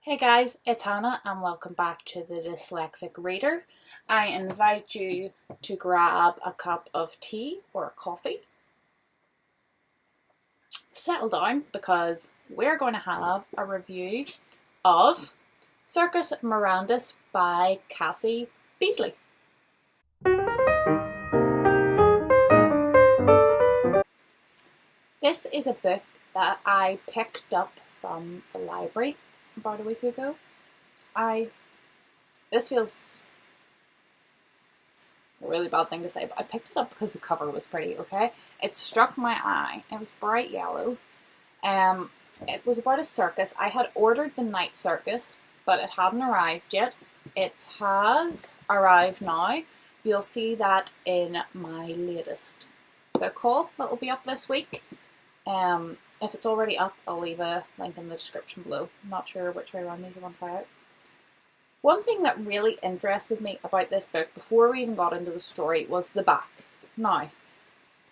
Hey guys, it's Hannah and welcome back to the Dyslexic Reader. I invite you to grab a cup of tea or coffee. Settle down because we're going to have a review of Circus Mirandus by Cassie Beasley. This is a book that I picked up from the library about a week ago. This feels a really bad thing to say, but I picked it up because the cover was pretty, okay? It struck my eye. It was bright yellow. It was about a circus. I had ordered the night circus, but it hadn't arrived yet. It has arrived now. You'll see that in my latest book haul that will be up this week. If it's already up, I'll leave a link in the description below. I'm not sure which way around these I want to try out. One thing that really interested me about this book before we even got into the story was the back. Now,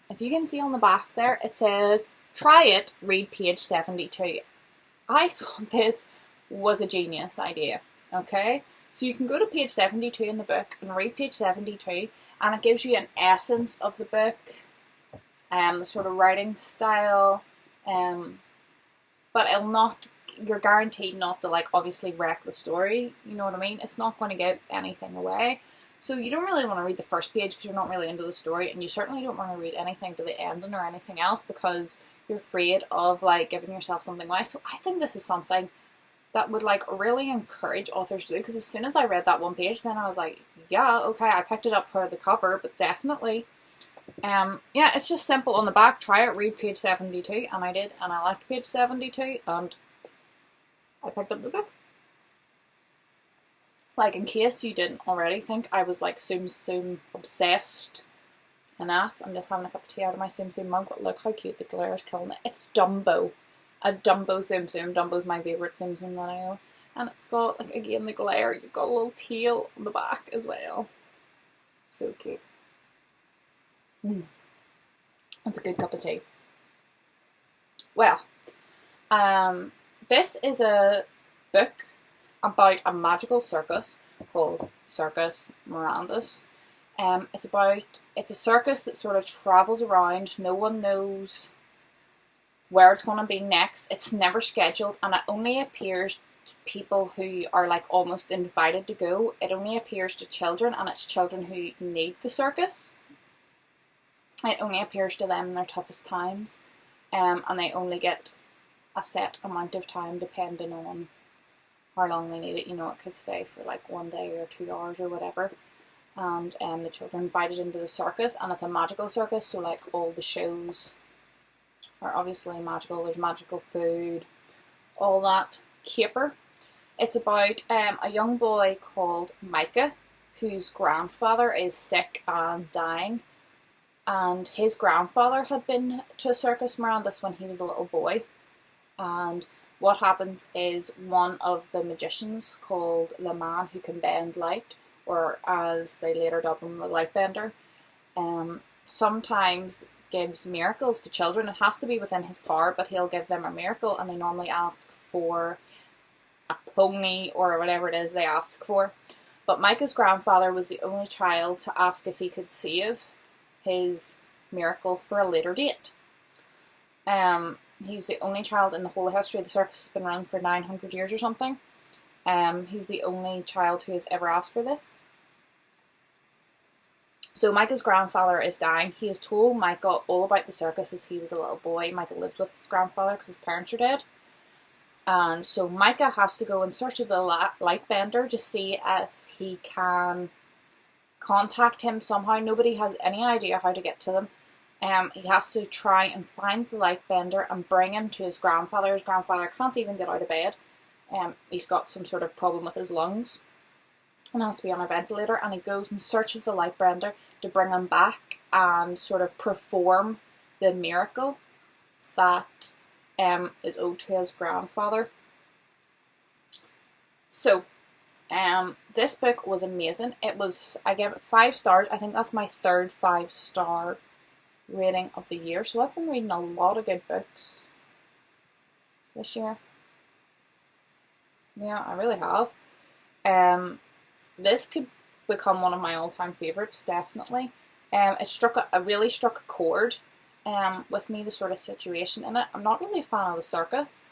if you can see on the back there, it says, "Try it, read page 72. I thought this was a genius idea, okay? So you can go to page 72 in the book and read page 72, and it gives you an essence of the book, the sort of writing style, but you're guaranteed not to obviously wreck the story, you know what I mean? It's not going to give anything away. So you don't really want to read the first page because you're not really into the story, and you certainly don't want to read anything to the ending or anything else because you're afraid of giving yourself something away. So I think this is something that would really encourage authors to do, because as soon as I read that one page, then I was like, yeah, okay, I picked it up for the cover, but definitely. Yeah, it's just simple on the back. Try it, read page 72, and I did, and I liked page 72, and I picked up the book. In case you didn't already think I was Tsum Tsum obsessed enough, I'm just having a cup of tea out of my Tsum Tsum mug, but look how cute the glare is killing it. It's Dumbo. A Dumbo Tsum Tsum. Dumbo's my favourite Tsum Tsum that I own. And it's got, again, the glare. You've got a little tail on the back as well. So cute. That's a good cup of tea. Well, this is a book about a magical circus called Circus Mirandus. It's a circus that sort of travels around. No one knows where it's going to be next. It's never scheduled, and it only appears to people who are almost invited to go. It only appears to children, and it's children who need the circus. It only appears to them in their toughest times, and they only get a set amount of time depending on how long they need it. You know, it could stay for 1 day or 2 hours or whatever. And the children invited into the circus, and it's a magical circus, so all the shows are obviously magical. There's magical food, all that caper. It's about a young boy called Micah, whose grandfather is sick and dying. And his grandfather had been to Circus Mirandus when he was a little boy. And what happens is one of the magicians, called the Man Who Can Bend Light, or as they later dub him, the Lightbender, sometimes gives miracles to children. It has to be within his power, but he'll give them a miracle, and they normally ask for a pony or whatever it is they ask for. But Micah's grandfather was the only child to ask if he could save his miracle for a later date. He's the only child in the whole history of the circus. Has been around for 900 years or something. He's the only child who has ever asked for this. So Micah's grandfather is dying. He has told Micah all about the circus as he was a little boy. Micah lives with his grandfather because his parents are dead. And so Micah has to go in search of the Lightbender to see if he can contact him somehow. Nobody has any idea how to get to them. He has to try and find the Lightbender and bring him to his grandfather. His grandfather can't even get out of bed. He's got some sort of problem with his lungs and has to be on a ventilator, and he goes in search of the Lightbender to bring him back and sort of perform the miracle that is owed to his grandfather. So this book was amazing. I gave it 5 stars. I think that's my third 5-star rating of the year. So I've been reading a lot of good books this year. Yeah, I really have. Um, this could become one of my all-time favorites, definitely. It really struck a chord with me, the sort of situation in it. I'm not really a fan of the circus,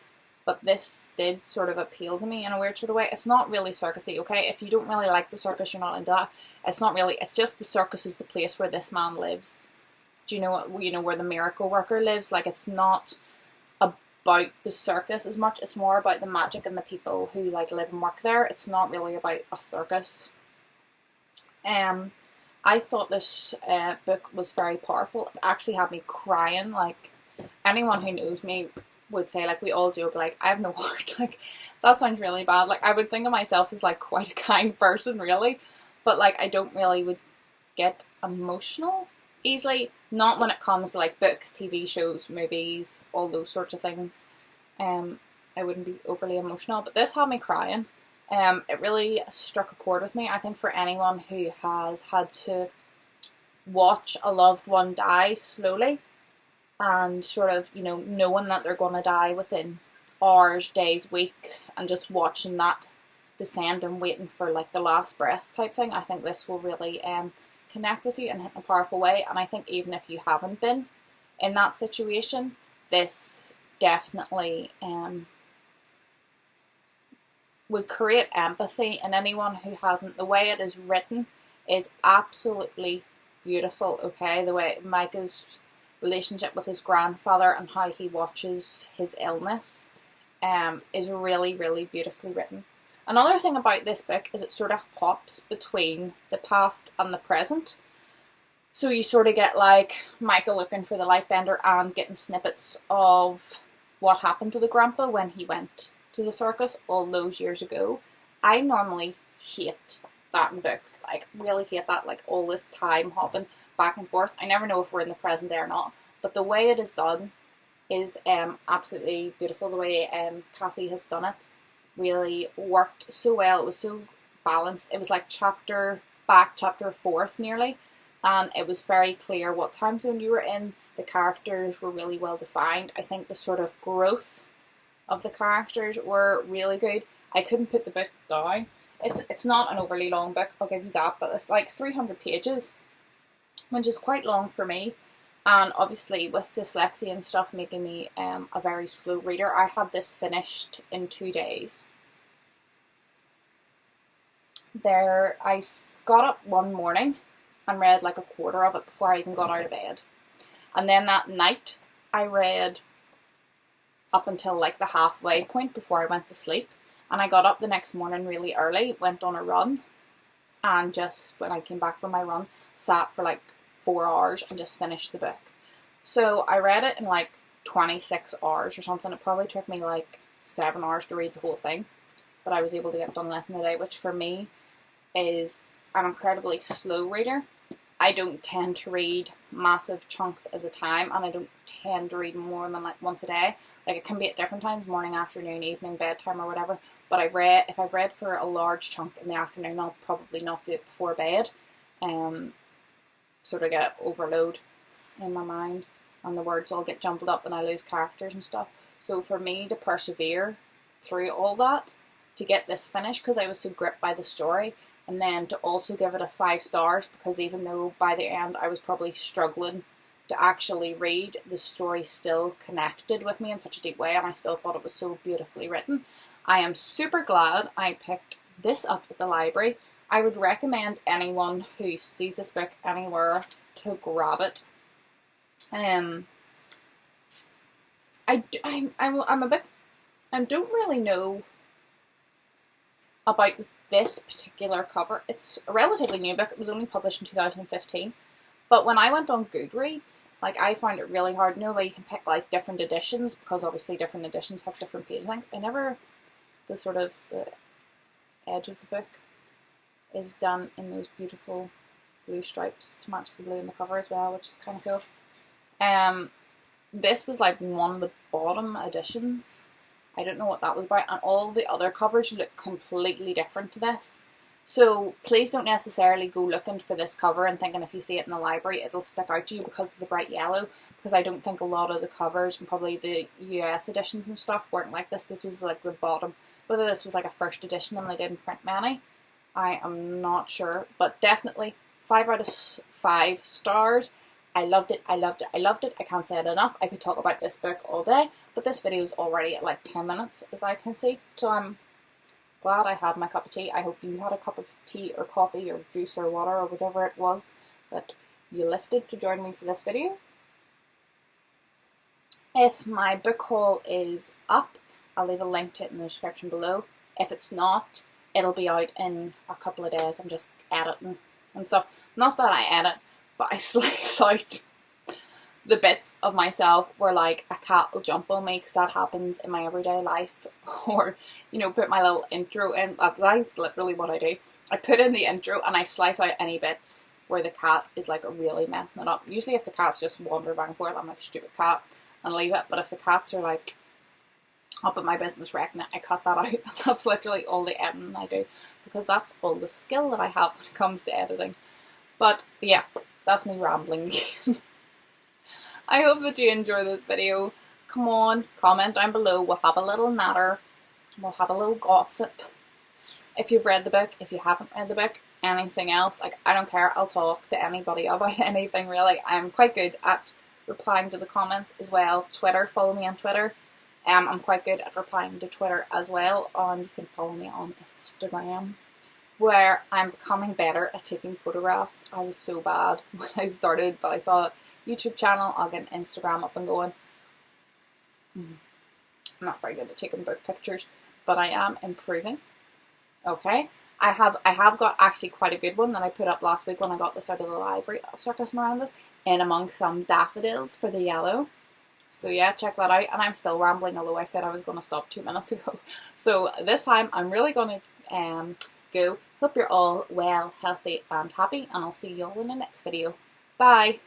but this did sort of appeal to me in a weird sort of way. It's not really circusy, okay? If you don't really like the circus, you're not into that. It's not really. It's just the circus is the place where this man lives. Do you know what? You know where the miracle worker lives. Like, it's not about the circus as much. It's more about the magic and the people who like live and work there. It's not really about a circus. I thought this book was very powerful. It actually had me crying. Like, anyone who knows me would say, like, we all joke, like, I have no heart. Like, that sounds really bad. Like, I would think of myself as like quite a kind person, really, but like I don't really would get emotional easily. Not when it comes to like books, TV shows, movies, all those sorts of things. I wouldn't be overly emotional, but this had me crying. It really struck a chord with me. I think for anyone who has had to watch a loved one die slowly and sort of, you know, knowing that they're going to die within hours, days, weeks, and just watching that descend and waiting for like the last breath type thing, I think this will really connect with you in a powerful way. And I think even if you haven't been in that situation, this definitely would create empathy in anyone who hasn't. The way it is written is absolutely beautiful, okay? The way Micah's relationship with his grandfather and how he watches his illness is really, really beautifully written. Another thing about this book is it sort of hops between the past and the present. So you sort of get like Micah looking for the Lightbender and getting snippets of what happened to the grandpa when he went to the circus all those years ago. I normally hate that in books. Like, really hate that, like all this time hopping back and forth. I never know if we're in the present day or not, but the way it is done is absolutely beautiful. The way Cassie has done it really worked so well. It was so balanced. It was like chapter 4th nearly, and it was very clear what time zone you were in. The characters were really well defined. I think the sort of growth of the characters were really good. I couldn't put the book down. It's not an overly long book, I'll give you that, but it's like 300 pages, which is quite long for me. And obviously with dyslexia and stuff making me a very slow reader, I had this finished in 2 days. I got up one morning and read like a quarter of it before I even got out of bed. And then that night I read up until like the halfway point before I went to sleep. And I got up the next morning really early, went on a run, and just when I came back from my run, sat for like 4 hours and just finished the book. So I read it in like 26 hours or something. It probably took me like 7 hours to read the whole thing, but I was able to get done less than a day, which for me is an incredibly slow reader. I don't tend to read massive chunks at a time, and I don't tend to read more than like once a day. Like, it can be at different times, morning, afternoon, evening, bedtime or whatever, but if I've read for a large chunk in the afternoon, I'll probably not do it before bed. Sort of get overload in my mind, and the words all get jumbled up and I lose characters and stuff. So for me to persevere through all that, to get this finished, because I was so gripped by the story, and then to also give it a 5 stars, because even though by the end I was probably struggling to actually read, the story still connected with me in such a deep way, and I still thought it was so beautifully written. I am super glad I picked this up at the library. I would recommend anyone who sees this book anywhere to grab it. I don't really know about this particular cover. It's a relatively new book. It was only published in 2015. But when I went on Goodreads, like, I found it really hard. No way you can pick like different editions, because obviously different editions have different pages. The sort of the edge of the book is done in those beautiful blue stripes to match the blue in the cover as well, which is kind of cool. This was like one of the bottom editions. I don't know what that was about, and all the other covers look completely different to this. So please don't necessarily go looking for this cover and thinking if you see it in the library it'll stick out to you because of the bright yellow, because I don't think a lot of the covers, and probably the US editions and stuff, weren't like this. This was like the bottom Whether this was like a first edition and they didn't print many, I am not sure. But definitely 5 out of 5 stars. I loved it, I loved it, I loved it. I can't say it enough. I could talk about this book all day, but this video is already at like 10 minutes, as I can see. So I'm glad I had my cup of tea. I hope you had a cup of tea or coffee or juice or water or whatever it was that you lifted to join me for this video. If my book haul is up, I'll leave a link to it in the description below. If it's not, it'll be out in a couple of days. I'm just editing and stuff. Not that I edit, but I slice out the bits of myself where like a cat will jump on me, because that happens in my everyday life. Or, you know, put my little intro in. That's literally what I do. I put in the intro and I slice out any bits where the cat is like really messing it up. Usually if the cat's just wandering back and forth, I'm like, stupid cat, and leave it. But if the cats are like up at my business wrecking it, I cut that out. That's literally all the editing I do, because that's all the skill that I have when it comes to editing. But yeah, that's me rambling. I hope that you enjoy this video. Come on, comment down below. We'll have a little natter. We'll have a little gossip. If you've read the book, if you haven't read the book, anything else, like, I don't care. I'll talk to anybody about anything, really. I'm quite good at replying to the comments as well. Twitter, follow me on Twitter. I'm quite good at replying to Twitter as well. You can follow me on Instagram, where I'm becoming better at taking photographs. I was so bad when I started, but I thought, YouTube channel, I'll get an Instagram up and going. I'm not very good at taking book pictures, but I am improving. Okay, I have got actually quite a good one that I put up last week when I got this out of the library of Circus Mirandus, in amongst some daffodils for the yellow. So yeah, check that out. And I'm still rambling, although I said I was going to stop 2 minutes ago. So this time I'm really going to go. Hope you're all well, healthy and happy, and I'll see you all in the next video. Bye!